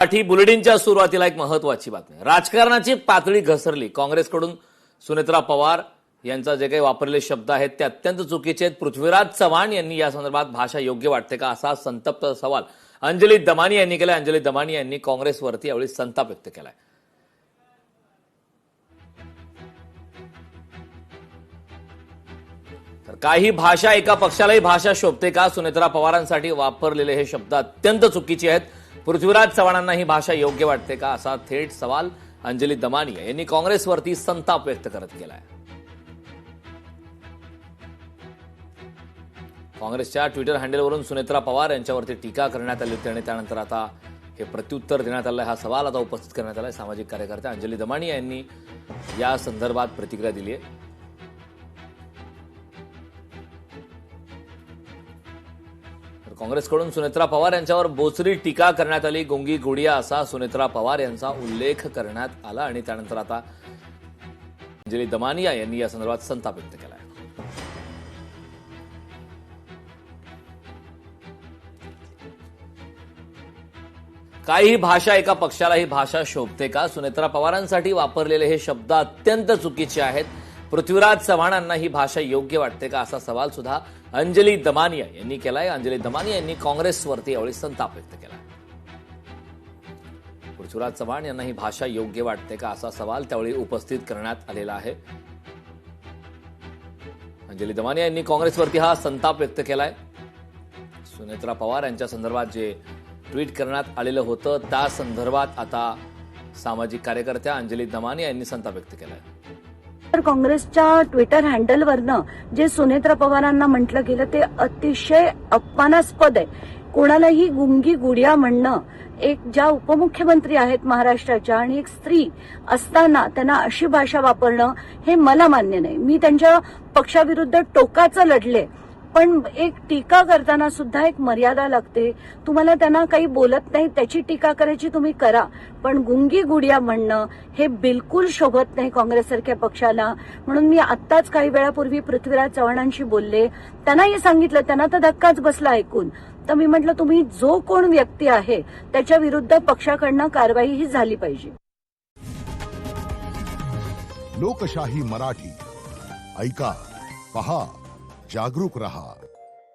साठी बुलेटिनच्या सुरुवातीला एक महत्वाची बातमी. राजकारणाची पातळी घसरली. काँग्रेसकडून सुनेत्रा पवार यांचा जे काही वापरलेले शब्द आहेत ते अत्यंत चुकीचे आहेत. पृथ्वीराज चव्हाण यांनी या संदर्भात भाषा योग्य वाटते का असा संतप्त सवाल अंजली दमानी यांनी केला. अंजली दमानी यांनी काँग्रेसवरती यावेळी संताप व्यक्त केलाय. तर काही भाषा एका पक्षालाही भाषा शोभते का? सुनेत्रा पवारांसाठी वापरलेले हे शब्द अत्यंत चुकीचे आहेत. पृथ्वीराज चव्हाणांना ही भाषा योग्य वाटते का असा थेट सवाल अंजली दमानी यांनी काँग्रेसवरती संताप व्यक्त करत केलाय. काँग्रेसच्या ट्विटर हँडलवरून सुनेत्रा पवार यांच्यावरती टीका करण्यात आली होती आणि त्यानंतर आता हे प्रत्युत्तर देण्यात आलं. हा सवाल आता उपस्थित करण्यात आलाय. सामाजिक कार्यकर्त्या अंजली दमानी यांनी या संदर्भात प्रतिक्रिया दिली आहे. काँग्रेसकडून सुनेत्रा पवार यांच्यावर बोचरी टीका करण्यात आली. गुंगी गुडिया असा सुनेत्रा पवार यांचा उल्लेख करण्यात आला आणि त्यानंतर आता अंजली दमानिया यांनी या संदर्भात संताप व्यक्त केला. काही भाषा एका पक्षाला ही भाषा शोभते का? सुनेत्रा पवारांसाठी वापरलेले हे शब्द अत्यंत चुकीचे आहेत. पृथ्वीराज चव्हाणांना ही भाषा योग्य वाटते का असा सवाल सुद्धा अंजली दमानिया यांनी केलाय. अंजली दमानिया यांनी काँग्रेसवरती यावेळी संताप व्यक्त केला. पृथ्वीराज चव्हाण यांना ही भाषा योग्य वाटते का असा सवाल त्यावेळी उपस्थित करण्यात आलेला आहे. अंजली दमानिया यांनी काँग्रेसवरती हा संताप व्यक्त केलाय. सुनेत्रा पवार यांच्या संदर्भात जे ट्विट करण्यात आलेलं होतं त्या संदर्भात आता सामाजिक कार्यकर्त्या अंजली दमानिया यांनी संताप व्यक्त केलाय. तर काँग्रेसच्या ट्विटर हँडलवरनं जे सुनेत्रा पवारांना म्हटलं गेलं ते अतिशय अपमानास्पद आहे. कोणालाही गुंगी गुडिया म्हणणं, एक ज्या उपमुख्यमंत्री आहेत महाराष्ट्राच्या आणि एक स्त्री असताना त्यांना अशी भाषा वापरणं हे मला मान्य नाही. मी त्यांच्या पक्षाविरुद्ध टोकाचं लढले, पण एक टीका करताना सुद्धा एक मर्यादा लागते. तुम्हाला त्यांना काही बोलत नाही त्याची टीका करायची तुम्ही करा, पण गुंगी गुडिया म्हणणं हे बिलकुल शोभत नाही काँग्रेससारख्या पक्षाला. म्हणून मी आत्ताच काही वेळापूर्वी पृथ्वीराज चव्हाणांशी बोलले. त्यांनाही सांगितलं, त्यांना तर धक्काच बसला ऐकून. तर मी म्हटलं तुम्ही जो कोण व्यक्ती आहे त्याच्या विरुद्ध पक्षाकडनं कारवाई ही झाली पाहिजे. लोकशाही मराठी ऐका, पहा, जागरूक रहा.